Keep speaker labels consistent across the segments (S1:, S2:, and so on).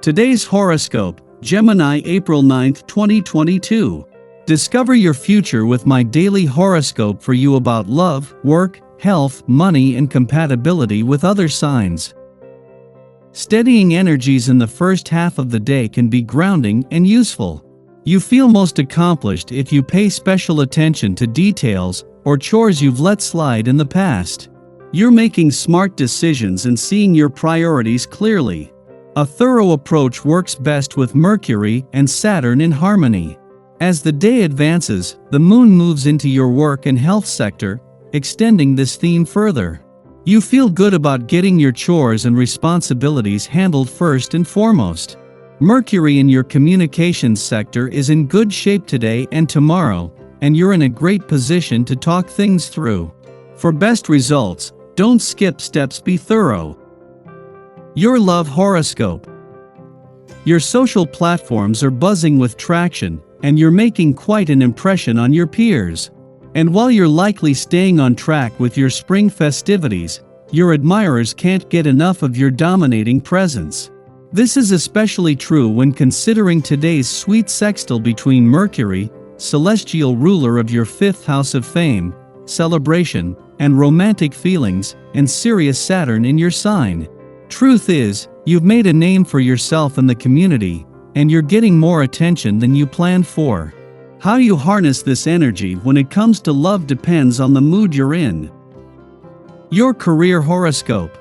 S1: Today's horoscope, Gemini April 9, 2022. Discover your future with my daily horoscope for you about love, work, health, money, and compatibility with other signs. Steadying energies in the first half of the day can be grounding and useful. You feel most accomplished if you pay special attention to details or chores you've let slide in the past. You're making smart decisions and seeing your priorities clearly. A thorough approach works best with Mercury and Saturn in harmony. As the day advances, the moon moves into your work and health sector, extending this theme further. You feel good about getting your chores and responsibilities handled first and foremost. Mercury in your communications sector is in good shape today and tomorrow, and you're in a great position to talk things through. For best results, don't skip steps, be thorough. Your love horoscope. Your social platforms are buzzing with traction, and you're making quite an impression on your peers. And while you're likely staying on track with your spring festivities, your admirers can't get enough of your dominating presence. This is especially true when considering today's sweet sextile between Mercury, celestial ruler of your fifth house of fame, celebration, and romantic feelings, and Sirius Saturn in your sign. Truth is, you've made a name for yourself in the community, and you're getting more attention than you planned for. How you harness this energy when it comes to love depends on the mood you're in. Your career horoscope.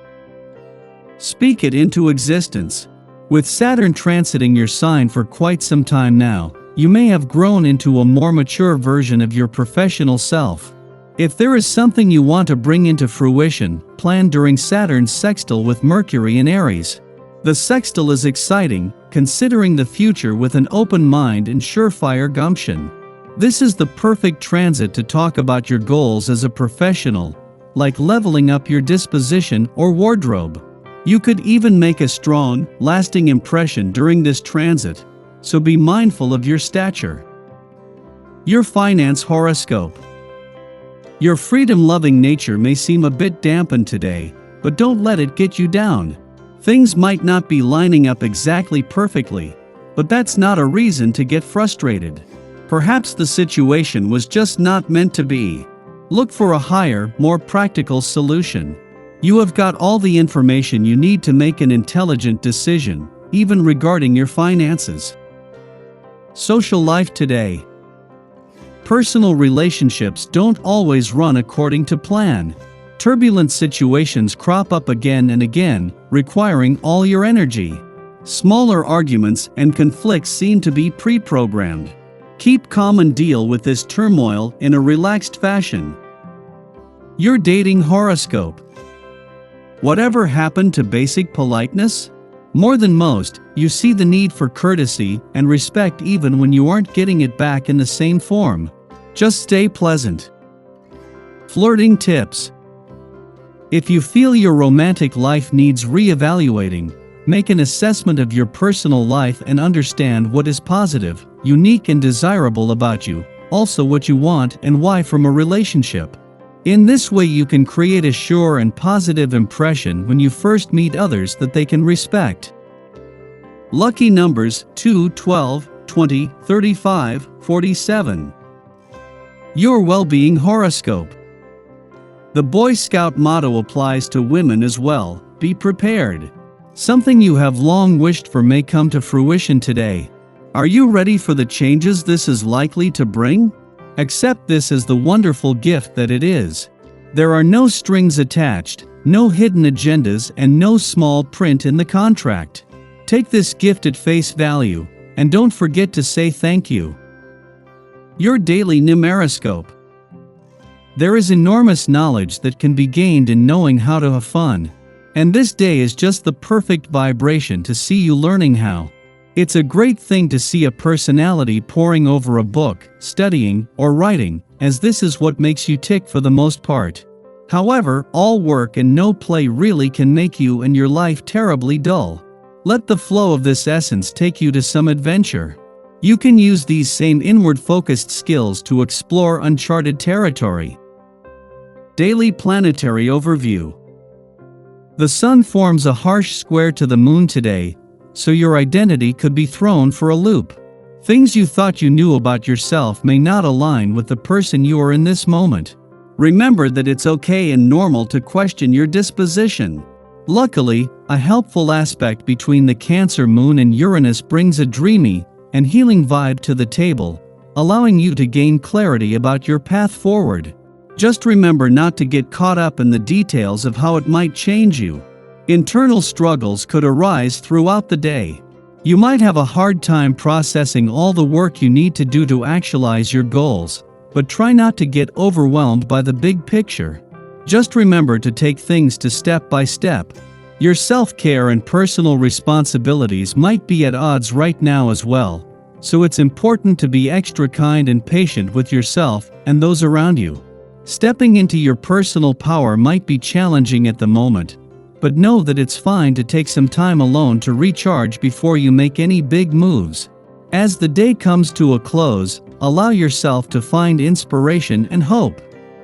S1: Speak it into existence. With Saturn transiting your sign for quite some time now, you may have grown into a more mature version of your professional self. If there is something you want to bring into fruition, plan during Saturn's sextile with Mercury in Aries. The sextile is exciting, considering the future with an open mind and surefire gumption. This is the perfect transit to talk about your goals as a professional, like leveling up your disposition or wardrobe. You could even make a strong, lasting impression during this transit, so be mindful of your stature. Your finance horoscope. Your freedom-loving nature may seem a bit dampened today, but don't let it get you down. Things might not be lining up exactly perfectly, but that's not a reason to get frustrated. Perhaps the situation was just not meant to be. Look for a higher, more practical solution. You have got all the information you need to make an intelligent decision, even regarding your finances. Social life today. Personal relationships don't always run according to plan. Turbulent situations crop up again and again, requiring all your energy. Smaller arguments and conflicts seem to be pre-programmed. Keep calm and deal with this turmoil in a relaxed fashion. Your dating horoscope. Whatever happened to basic politeness? More than most, you see the need for courtesy and respect even when you aren't getting it back in the same form. Just stay pleasant. Flirting tips. If you feel your romantic life needs re-evaluating, make an assessment of your personal life and understand what is positive, unique, and desirable about you, also what you want and why from a relationship. In this way you can create a sure and positive impression when you first meet others that they can respect. Lucky numbers 2, 12, 20, 35, 47. Your well-being horoscope. The Boy Scout motto applies to women as well, be prepared. Something you have long wished for may come to fruition today. Are you ready for the changes this is likely to bring? Accept this as the wonderful gift that it is. There are no strings attached, no hidden agendas, and no small print in the contract. Take this gift at face value, and don't forget to say thank you. Your daily numeroscope. There is enormous knowledge that can be gained in knowing how to have fun. And this day is just the perfect vibration to see you learning how. It's a great thing to see a personality poring over a book, studying, or writing, as this is what makes you tick for the most part. However, all work and no play really can make you and your life terribly dull. Let the flow of this essence take you to some adventure. You can use these same inward-focused skills to explore uncharted territory. Daily planetary overview. The Sun forms a harsh square to the Moon today, so your identity could be thrown for a loop. Things you thought you knew about yourself may not align with the person you are in this moment. Remember that it's okay and normal to question your disposition. Luckily, a helpful aspect between the Cancer moon and Uranus brings a dreamy and healing vibe to the table, allowing you to gain clarity about your path forward. Just remember not to get caught up in the details of how it might change you. Internal struggles could arise throughout the day. You might have a hard time processing all the work you need to do to actualize your goals, but try not to get overwhelmed by the big picture. Just remember to take things step by step. Your self-care and personal responsibilities might be at odds right now as well, so it's important to be extra kind and patient with yourself and those around you. Stepping into your personal power might be challenging at the moment, but know that it's fine to take some time alone to recharge before you make any big moves. As the day comes to a close, allow yourself to find inspiration and hope.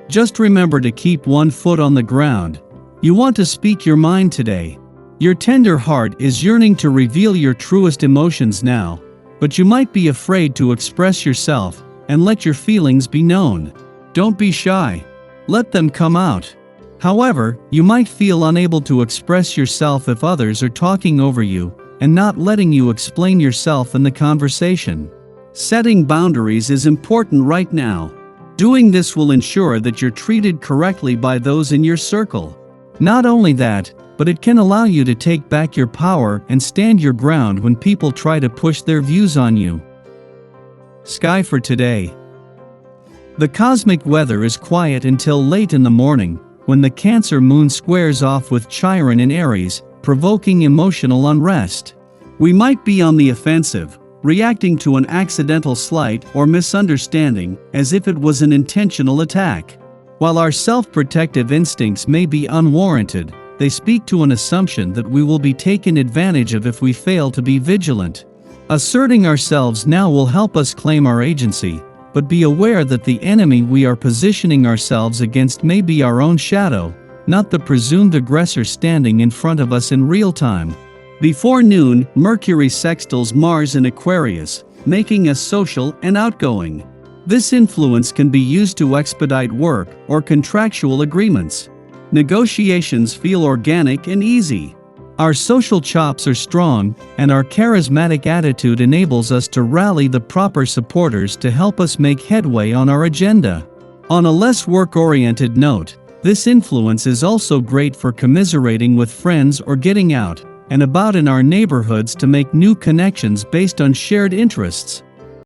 S1: Just remember to keep one foot on the ground. You want to speak your mind today. Your tender heart is yearning to reveal your truest emotions now, but you might be afraid to express yourself and let your feelings be known. Don't be shy. Let them come out. However, you might feel unable to express yourself if others are talking over you and not letting you explain yourself in the conversation. Setting boundaries is important right now. Doing this will ensure that you're treated correctly by those in your circle. Not only that, but it can allow you to take back your power and stand your ground when people try to push their views on you. Sky for today. The cosmic weather is quiet until late in the morning, when the Cancer moon squares off with Chiron in Aries, provoking emotional unrest. We might be on the offensive, reacting to an accidental slight or misunderstanding as if it was an intentional attack. While our self-protective instincts may be unwarranted, they speak to an assumption that we will be taken advantage of if we fail to be vigilant. Asserting ourselves now will help us claim our agency, but be aware that the enemy we are positioning ourselves against may be our own shadow, not the presumed aggressor standing in front of us in real time. Before noon, Mercury sextiles Mars in Aquarius, making us social and outgoing. This influence can be used to expedite work or contractual agreements. Negotiations feel organic and easy. Our social chops are strong, and our charismatic attitude enables us to rally the proper supporters to help us make headway on our agenda. On a less work-oriented note, this influence is also great for commiserating with friends or getting out and about in our neighborhoods to make new connections based on shared interests.